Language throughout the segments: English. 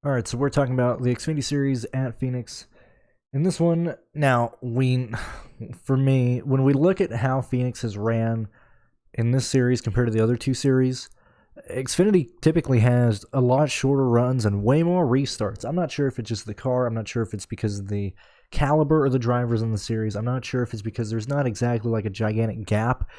All right, so we're talking about the Xfinity Series at Phoenix. In this one, now for me, when we look at how Phoenix has ran in this series compared to the other two series, Xfinity typically has a lot shorter runs and way more restarts. I'm not sure if it's just the car. I'm not sure if it's because of the caliber of the drivers in the series. I'm not sure if it's because there's not exactly like a gigantic gap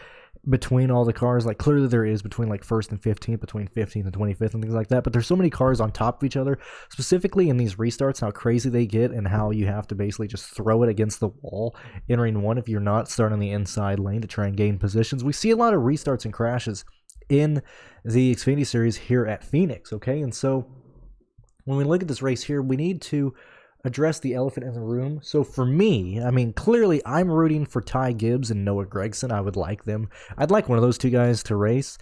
between all the cars. Like clearly there is between like first and 15th, between 15th and 25th and things like that, but there's so many cars on top of each other, specifically in these restarts, how crazy they get and how you have to basically just throw it against the wall entering one if you're not starting the inside lane to try and gain positions. We see a lot of restarts and crashes in the Xfinity Series here at Phoenix, okay? And so when we look at this race here, we need to address the elephant in the room. So for me, I mean, clearly I'm rooting for Ty Gibbs and Noah Gragson. I would like them. I'd like one of those two guys to race.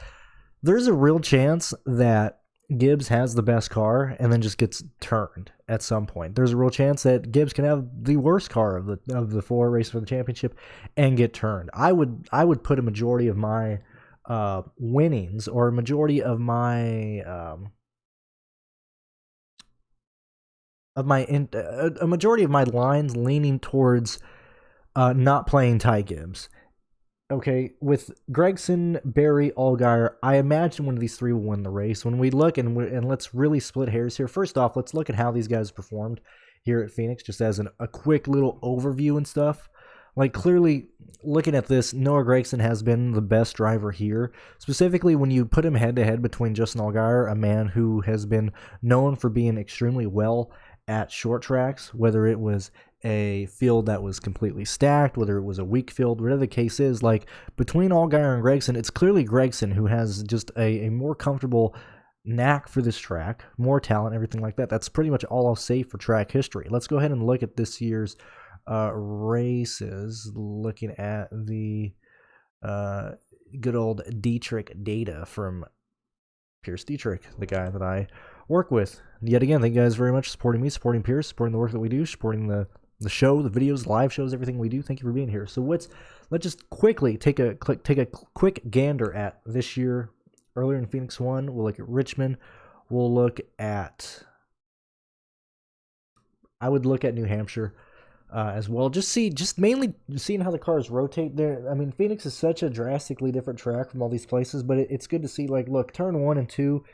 There's a real chance that Gibbs has the best car and then just gets turned at some point. There's a real chance that Gibbs can have the worst car of the four races for the championship and get turned. I would put a majority of my winnings or a majority of my a majority of my lines leaning towards not playing Ty Gibbs. Okay, with Gragson, Berry, Allgaier, I imagine one of these three will win the race. When we look and let's really split hairs here. First off, let's look at how these guys performed here at Phoenix, just as a quick little overview and stuff. Like clearly, looking at this, Noah Gragson has been the best driver here. Specifically, when you put him head-to-head between Justin Allgaier, a man who has been known for being extremely well at short tracks, whether it was a field that was completely stacked, whether it was a weak field, whatever the case is, like between Allgaier and Gragson, it's clearly Gragson who has just a more comfortable knack for this track, more talent, everything like that. That's pretty much all I'll say for track history. Let's go ahead and look at this year's races, looking at the good old Dietrich data from Pearce Dietrich, the guy that I work with. Yet again, thank you guys very much for supporting me, supporting Pearce, supporting the work that we do, supporting the show, the videos, live shows, everything we do. Thank you for being here. So let's just quickly take a quick gander at this year. Earlier in Phoenix 1, we'll look at Richmond. We'll look at I would look at New Hampshire as well. Just mainly seeing how the cars rotate there. I mean, Phoenix is such a drastically different track from all these places, but it's good to see. Like, look, turn 1 and 2,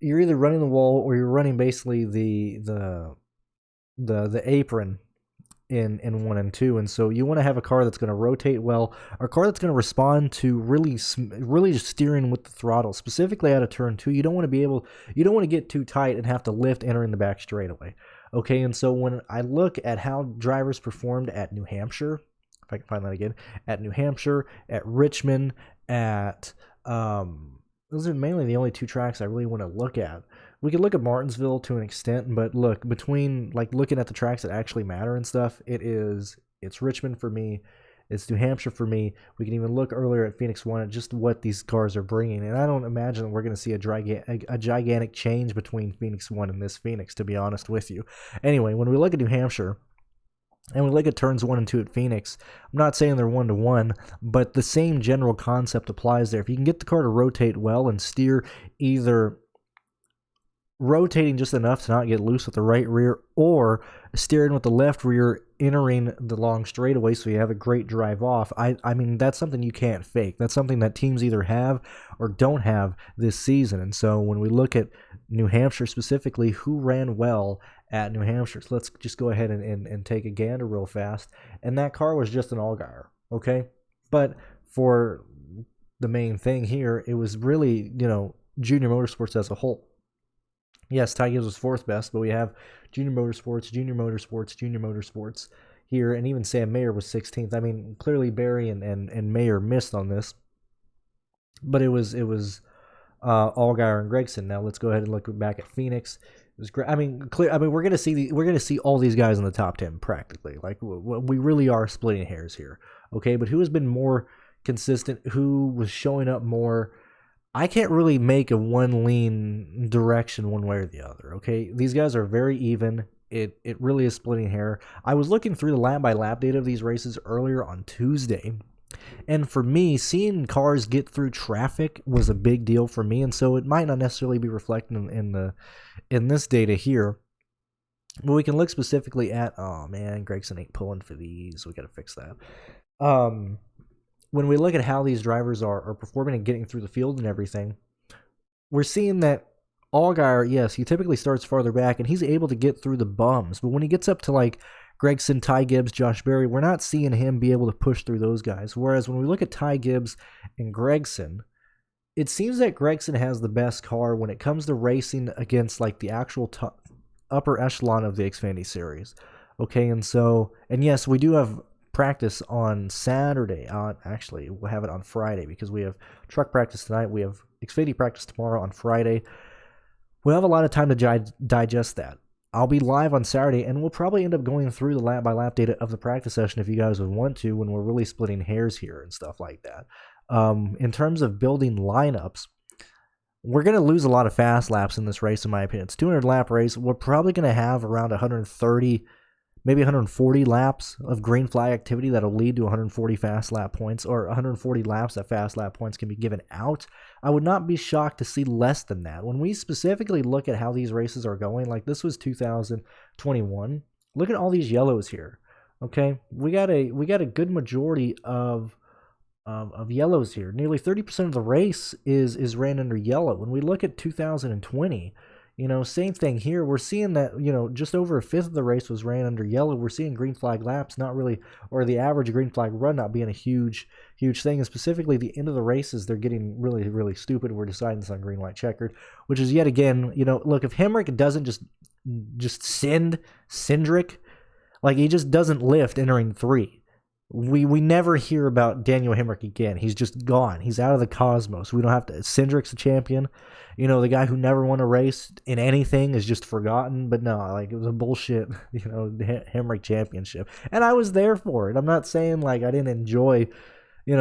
you're either running the wall or you're running basically the apron in 1 and 2, and so you want to have a car that's going to rotate well, a car that's going to respond to really just steering with the throttle, specifically out of turn 2. You don't want to get too tight and have to lift entering the back straightaway. Okay, and so when I look at how drivers performed at New Hampshire, if I can find that again, at New Hampshire, at Richmond, at those are mainly the only two tracks I really want to look at. We could look at Martinsville to an extent, but look, between like looking at the tracks that actually matter and stuff, it's Richmond for me, it's New Hampshire for me. We can even look earlier at Phoenix 1 at just what these cars are bringing, and I don't imagine that we're going to see a gigantic change between Phoenix 1 and this Phoenix, to be honest with you. Anyway, when we look at New Hampshire, and we look at turns 1 and 2 at Phoenix, I'm not saying they're 1-to-1, but the same general concept applies there. If you can get the car to rotate well and steer either rotating just enough to not get loose with the right rear or steering with the left rear entering the long straightaway so you have a great drive off, I mean, that's something you can't fake. That's something that teams either have or don't have this season. And so when we look at New Hampshire specifically, who ran well at New Hampshire? So let's just go ahead and take a gander real fast. And that car was just an Allgaier, okay? But for the main thing here, it was really, Junior Motorsports as a whole. Yes, Ty Gibbs was 4th best, but we have Junior Motorsports here, and even Sam Mayer was 16th. I mean, clearly Berry and Mayer missed on this, but it was Allgaier and Gragson. Now let's go ahead and look back at Phoenix. It was great. I mean, we're gonna see all these guys in the top 10 practically. Like we really are splitting hairs here, okay? But who has been more consistent? Who was showing up more? I can't really make a one lean direction one way or the other, okay? These guys are very even. It really is splitting hair. I was looking through the lap-by-lap data of these races earlier on Tuesday, and for me, seeing cars get through traffic was a big deal for me, and so it might not necessarily be reflected in in this data here, but we can look specifically at, oh man, Gregson ain't pulling for these. We got to fix that. When we look at how these drivers are performing and getting through the field and everything, we're seeing that Allgaier, yes, he typically starts farther back, and he's able to get through the bums. But when he gets up to like Gregson, Ty Gibbs, Josh Berry, we're not seeing him be able to push through those guys. Whereas when we look at Ty Gibbs and Gregson, it seems that Gregson has the best car when it comes to racing against like the actual upper echelon of the Xfinity series. Okay, and yes, we do have practice on Saturday. Actually, we'll have it on Friday because we have truck practice tonight. We have Xfinity practice tomorrow on Friday. We'll have a lot of time to digest that. I'll be live on Saturday, and we'll probably end up going through the lap-by-lap data of the practice session if you guys would want to, when we're really splitting hairs here and stuff like that. In terms of building lineups, we're going to lose a lot of fast laps in this race, in my opinion. It's a 200-lap race. We're probably going to have around 130, maybe 140 laps of green flag activity that'll lead to 140 fast lap points, or 140 laps that fast lap points can be given out. I would not be shocked to see less than that. When we specifically look at how these races are going, like this was 2021, look at all these yellows here. Okay, we got a good majority of yellows here. Nearly 30% of the race is ran under yellow. When we look at 2020, same thing here. We're seeing that, just over a fifth of the race was ran under yellow. We're seeing green flag laps not really, or the average green flag run not being a huge thing. And specifically the end of the races, they're getting really, really stupid. We're deciding this on green, white, checkered, which is yet again, look, if Hemrick doesn't just send Cindric, like he just doesn't lift entering 3. We never hear about Daniel Hemrick again. He's just gone. He's out of the cosmos. We don't have to. Cindric's a champion. The guy who never won a race in anything is just forgotten. But no, like it was a bullshit, Hemrick championship. And I was there for it. I'm not saying like I didn't enjoy,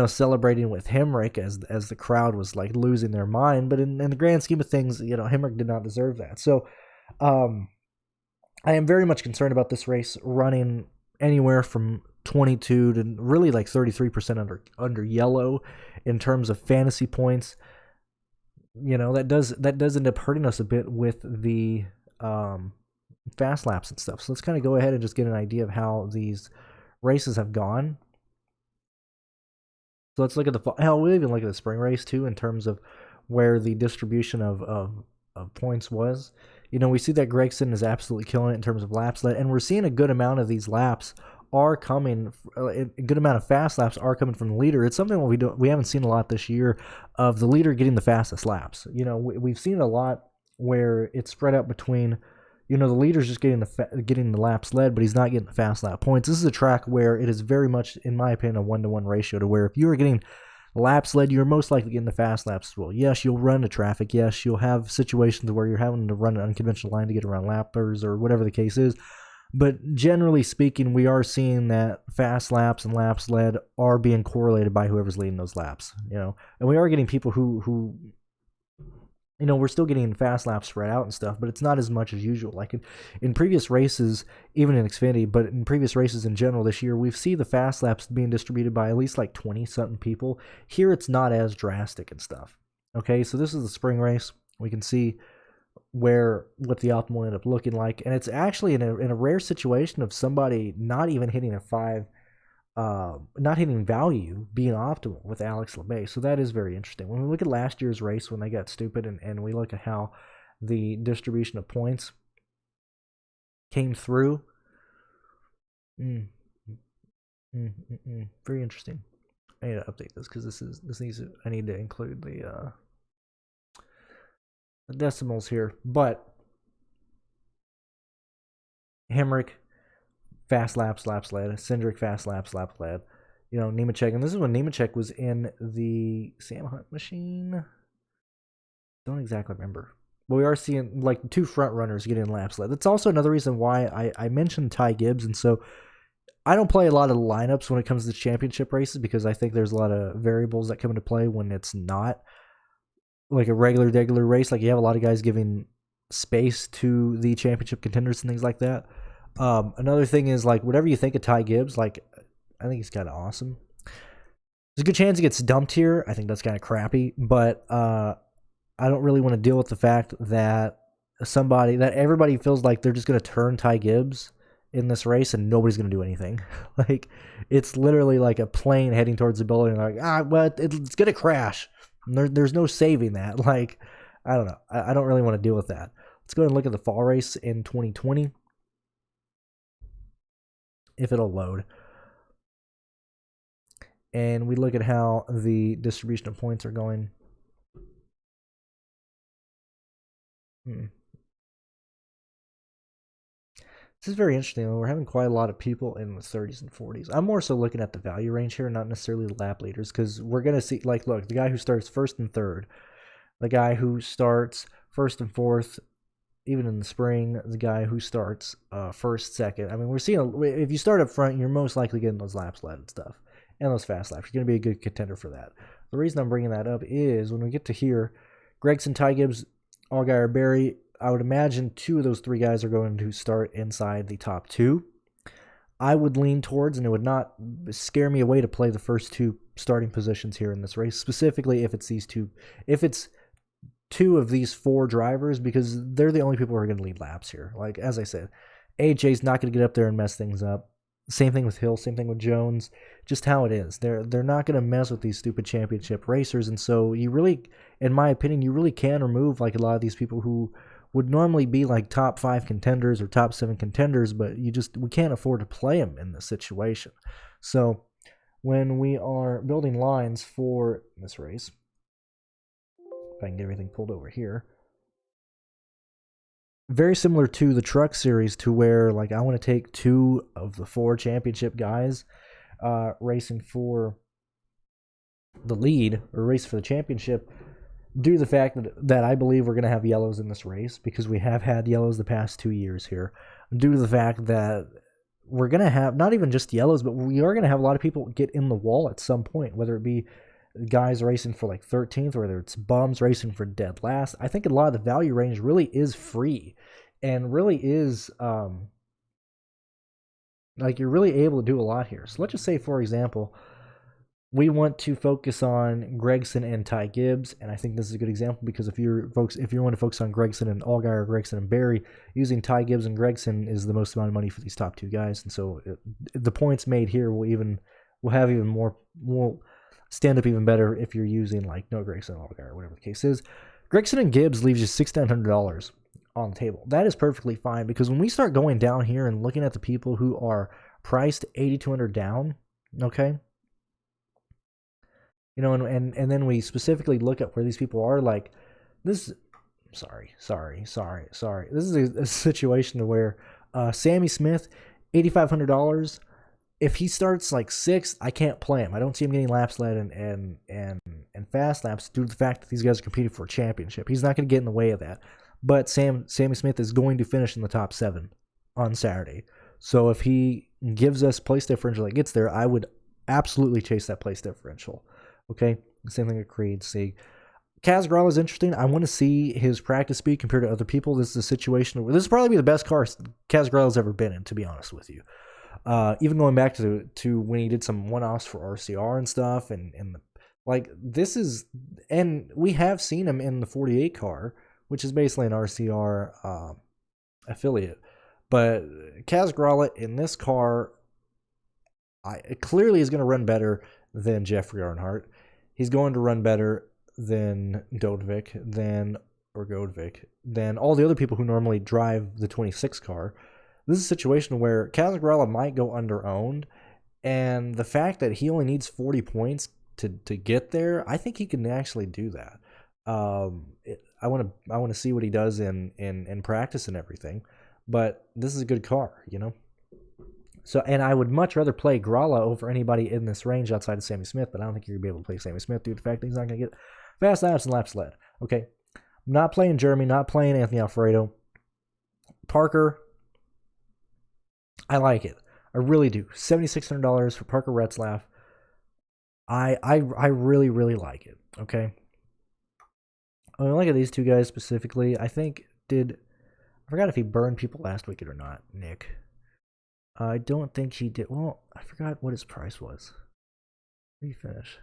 celebrating with Hemrick as the crowd was like losing their mind. But in the grand scheme of things, Hemrick did not deserve that. So I am very much concerned about this race running anywhere from 22 to really like 33% under yellow in terms of fantasy points. That does end up hurting us a bit with the fast laps and stuff. So let's kind of go ahead and just get an idea of how these races have gone. So let's look at we'll even look at the spring race too in terms of where the distribution of points was. We see that Gregson is absolutely killing it in terms of laps led, and we're seeing a good amount of these laps are coming, a good amount of fast laps are coming from the leader. It's something we haven't seen a lot this year of the leader getting the fastest laps. We've seen a lot where it's spread out between, the leader's just getting the laps led, but he's not getting the fast lap points. This is a track where it is very much, in my opinion, a 1-to-1 ratio to where if you are getting laps led, you're most likely getting the fast laps as well. Yes, you'll run into traffic. Yes, you'll have situations where you're having to run an unconventional line to get around lappers or whatever the case is. But generally speaking, we are seeing that fast laps and laps led are being correlated by whoever's leading those laps, and we are getting people who we're still getting fast laps spread out and stuff, but it's not as much as usual. Like in previous races, even in Xfinity, but in previous races in general this year, we've seen the fast laps being distributed by at least like 20-something people. Here, it's not as drastic and stuff. Okay, so this is the spring race. We can see what the optimal ended up looking like, and it's actually in a rare situation of somebody not even hitting a 5, not hitting value being optimal with Alex LeMay. So that is very interesting. When we look at last year's race when they got stupid, and we look at how the distribution of points came through, very interesting. I need to update this because I need to include the decimals here. But Hemrick, fast laps led. Cindric, fast laps led. Nemechek, and this is when Nemechek was in the Sam Hunt machine. Don't exactly remember. But we are seeing like 2 front runners getting laps led. That's also another reason why I mentioned Ty Gibbs, and so I don't play a lot of lineups when it comes to championship races because I think there's a lot of variables that come into play when it's not like a regular race. Like you have a lot of guys giving space to the championship contenders and things like that. Another thing is like whatever you think of Ty Gibbs, like I think he's kind of awesome. There's a good chance he gets dumped here. I think that's kind of crappy, but I don't really want to deal with the fact that somebody that everybody feels like they're just going to turn Ty Gibbs in this race and nobody's going to do anything. Like, it's literally like a plane heading towards the building. Like, well, it's going to crash. There's no saving that. Like, I don't know. I don't really want to deal with that. Let's go ahead and look at the fall race in 2020. If it'll load. And we look at how the distribution of points are going. This is very interesting. We're having quite a lot of people in the 30s and 40s. I'm more so looking at the value range here, not necessarily the lap leaders, because we're going to see, like, look, the guy who starts first and third, the guy who starts first and fourth, even in the spring, the guy who starts first, second. I mean, we're seeing, if you start up front, you're most likely getting those laps led and stuff, and those fast laps. You're going to be a good contender for that. The reason I'm bringing that up is when we get to here, Gragson, Ty Gibbs, Allgaier, Berry, I would imagine 2 of those 3 guys are going to start inside the top 2. I would lean towards, and it would not scare me away to play the first 2 starting positions here in this race, specifically if it's these 2. If it's 2 of these 4 drivers, because they're the only people who are going to lead laps here. Like, as I said, AJ's not going to get up there and mess things up. Same thing with Hill, same thing with Jones. Just how it is. They're not going to mess with these stupid championship racers, and so you really, in my opinion, you really can remove like a lot of these people who would normally be like top 5 contenders or top 7 contenders, but we can't afford to play them in this situation. So when we are building lines for this race, if I can get everything pulled over here, very similar to the truck series, to where like I want to take 2 of the 4 championship guys racing for the lead or race for the championship, due to the fact that I believe we're going to have yellows in this race, because we have had yellows the past 2 years here, due to the fact that we're going to have not even just yellows, but we are going to have a lot of people get in the wall at some point, whether it be guys racing for like 13th, or whether it's bums racing for dead last. I think a lot of the value range really is free and really is like you're really able to do a lot here. So let's just say, for example, we want to focus on Gragson and Ty Gibbs, and I think this is a good example, because if you want to focus on Gragson and Allgaier, Gragson and Berry, using Ty Gibbs and Gragson is the most amount of money for these top 2 guys, and so the points made here will have even more, will stand up even better if you're using like no Gragson and Allgaier, whatever the case is. Gragson and Gibbs leaves you $6,900 on the table. That is perfectly fine, because when we start going down here and looking at the people who are priced $8,200 down, okay, you know, and then we specifically look at where these people are, like this. Sorry. This is a situation where Sammy Smith, $8,500. If he starts like 6th, I can't play him. I don't see him getting laps led and fast laps due to the fact that these guys are competing for a championship. He's not going to get in the way of that. But Sammy Smith is going to finish in the top 7 on Saturday. So if he gives us place differential that gets there, I would absolutely chase that place differential. Okay, same thing with Creed. See, Kaz Grala is interesting. I want to see his practice speed compared to other people. This is a situation where this will probably be the best car Kaz Grala's ever been in, to be honest with you. Even going back to when he did some one-offs for RCR and stuff, and like this is, and we have seen him in the 48 car, which is basically an RCR affiliate. But Kaz Grala in this car, clearly is going to run better than Jeffrey Earnhardt. He's going to run better than Godvik, than all the other people who normally drive the 26 car. This is a situation where Kaz Grala might go under-owned, and the fact that he only needs 40 points to get there, I think he can actually do that. I want to see what he does in practice and everything, but this is a good car, you know. So, and I would much rather play Grala over anybody in this range outside of Sammy Smith, but I don't think you're going to be able to play Sammy Smith due to the fact that he's not going to get fast laps and laps led. Okay, not playing Jeremy, not playing Anthony Alfredo. Parker, I like it. I really do. $7,600 for Parker Retzlaff. I really, really like it. Okay. I mean, look at these 2 guys specifically. I forgot if he burned people last weekend or not, Nick. I don't think he did. Well, I forgot what his price was. Where did he finish?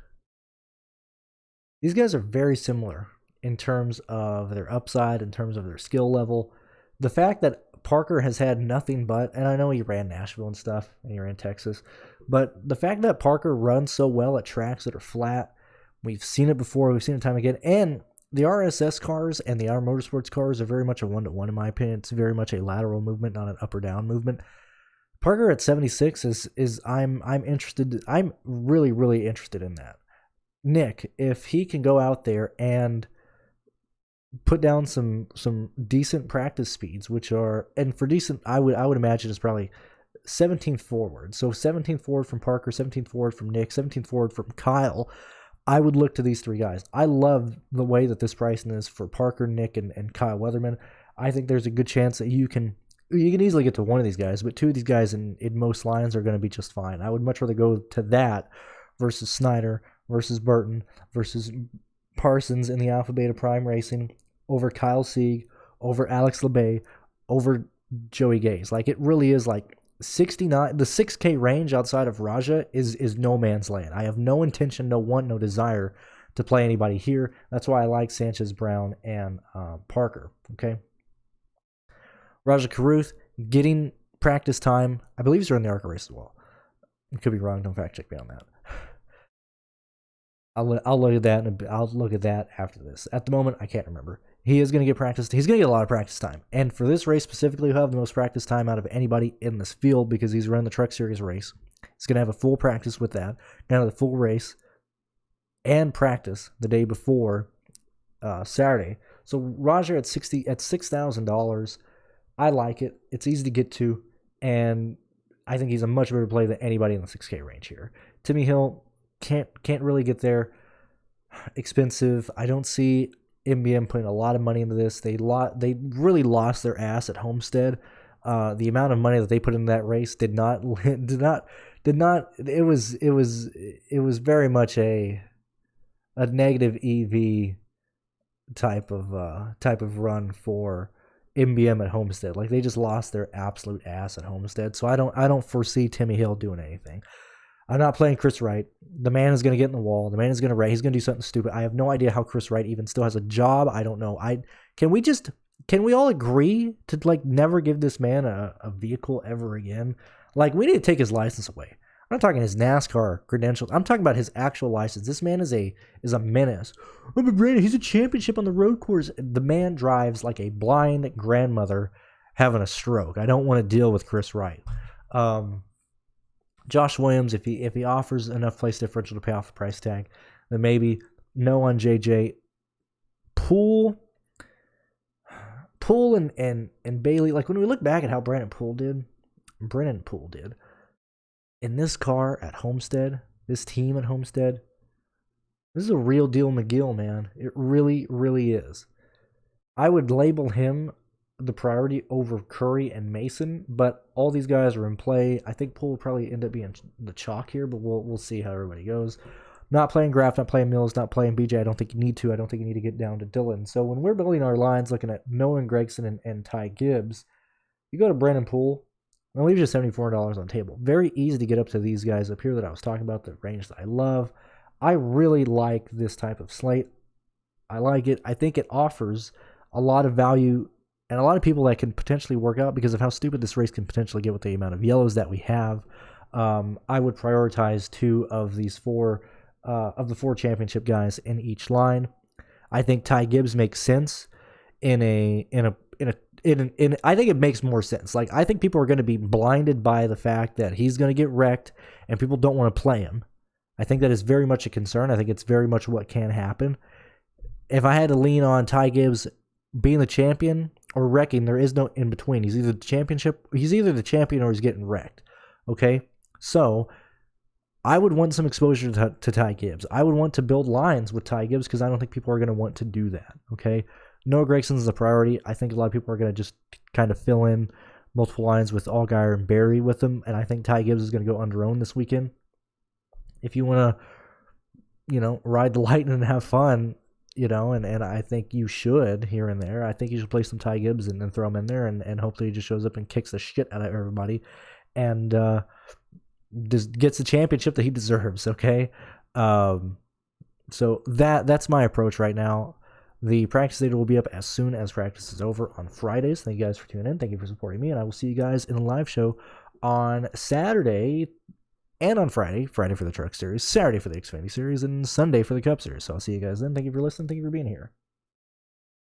These guys are very similar in terms of their upside, in terms of their skill level. The fact that Parker has had nothing but, and I know he ran Nashville and stuff, and he ran Texas, but the fact that Parker runs so well at tracks that are flat, we've seen it before, we've seen it time again, and the RSS cars and the R Motorsports cars are very much a 1-to-1 in my opinion. It's very much a lateral movement, not an up or down movement. Parker at 76 is I'm interested. I'm really interested in that. Nick, if he can go out there and put down some decent practice speeds, which are, and for decent, I would imagine is probably 17th forward. So 17th forward from Parker, 17th forward from Nick, 17th forward from Kyle. I would look to these three guys. I love the way that this pricing is for Parker, Nick, and Kyle Weatherman. I think there's a good chance that you can easily get to one of these guys, but two of these guys in most lines are going to be just fine. I would much rather go to that versus Snyder, versus Burton, versus Parsons in the Alpha Beta Prime Racing, over Kyle Sieg, over Alex LeBay, over Joey Gaze. Like, it really is like 69, the 6K range outside of Raja is no man's land. I have no intention, no want, no desire to play anybody here. That's why I like Sanchez, Brown, and Parker. Okay. Raja Caruth getting practice time. I believe he's running the ARCA race as well. I could be wrong. Don't fact check me on that. I'll look at that, and I'll look at that after this. At the moment, I can't remember. He is going to get practice. He's going to get a lot of practice time. And for this race specifically, he'll have the most practice time out of anybody in this field because he's running the Truck Series race. He's going to have a full practice with that. Now the full race and practice the day before Saturday. So Roger at $6,000. I like it. It's easy to get to, and I think he's a much better play than anybody in the 6K range here. Timmy Hill can't really get there. Expensive. I don't see MBM putting a lot of money into this. They really lost their ass at Homestead. The amount of money that they put into that race did not. It was very much a negative EV type of run for MBM at Homestead. Like, they just lost their absolute ass at Homestead. So I don't foresee Timmy Hill doing anything. I'm not playing Chris Wright. The man is going to get in the wall. The man is going to race. He's going to do something stupid. I have no idea how Chris Wright even still has a job. I don't know. Can we all agree to, like, never give this man a vehicle ever again? Like, we need to take his license away. I'm not talking his NASCAR credentials. I'm talking about his actual license. This man is a menace. Oh, but Brandon, he's a championship on the road course. The man drives like a blind grandmother having a stroke. I don't want to deal with Chris Wright. Josh Williams, if he offers enough place differential to pay off the price tag, then maybe. No on JJ. Poole and Bailey. Like, when we look back at how Brennan Poole did in this car at Homestead, this team at Homestead, this is a real deal McGill, man. It really, really is. I would label him the priority over Curry and Mason, but all these guys are in play. I think Poole will probably end up being the chalk here, but we'll see how everybody goes. Not playing Graff, not playing Mills, not playing BJ. I don't think you need to. I don't think you need to get down to Dillon. So when we're building our lines, looking at Noah Gregson and Ty Gibbs, you go to Brennan Poole, and it leaves you $74 on the table. Very easy to get up to these guys up here that I was talking about, the range that I love. I really like this type of slate. I like it. I think it offers a lot of value and a lot of people that can potentially work out because of how stupid this race can potentially get with the amount of yellows that we have. I would prioritize two of these four of the four championship guys in each line. I think Ty Gibbs makes sense I think it makes more sense. Like, I think people are going to be blinded by the fact that he's going to get wrecked and people don't want to play him. I think that is very much a concern. I think it's very much what can happen. If I had to lean on Ty Gibbs being the champion or wrecking, there is no in between. He's either the champion or he's getting wrecked. Okay? So I would want some exposure to Ty Gibbs. I would want to build lines with Ty Gibbs because I don't think people are going to want to do that. Okay? Noah Gregson is a priority. I think a lot of people are going to just kind of fill in multiple lines with Allgaier and Barry with them, and I think Ty Gibbs is going to go under own this weekend. If you want to, ride the lightning and have fun, and I think you should here and there. I think you should play some Ty Gibbs and then throw him in there, and hopefully he just shows up and kicks the shit out of everybody and just gets the championship that he deserves, okay? So that's my approach right now. The practice data will be up as soon as practice is over on Fridays. Thank you guys for tuning in. Thank you for supporting me, and I will see you guys in the live show on Saturday and on Friday. Friday for the Truck Series, Saturday for the Xfinity Series, and Sunday for the Cup Series. So I'll see you guys then. Thank you for listening. Thank you for being here.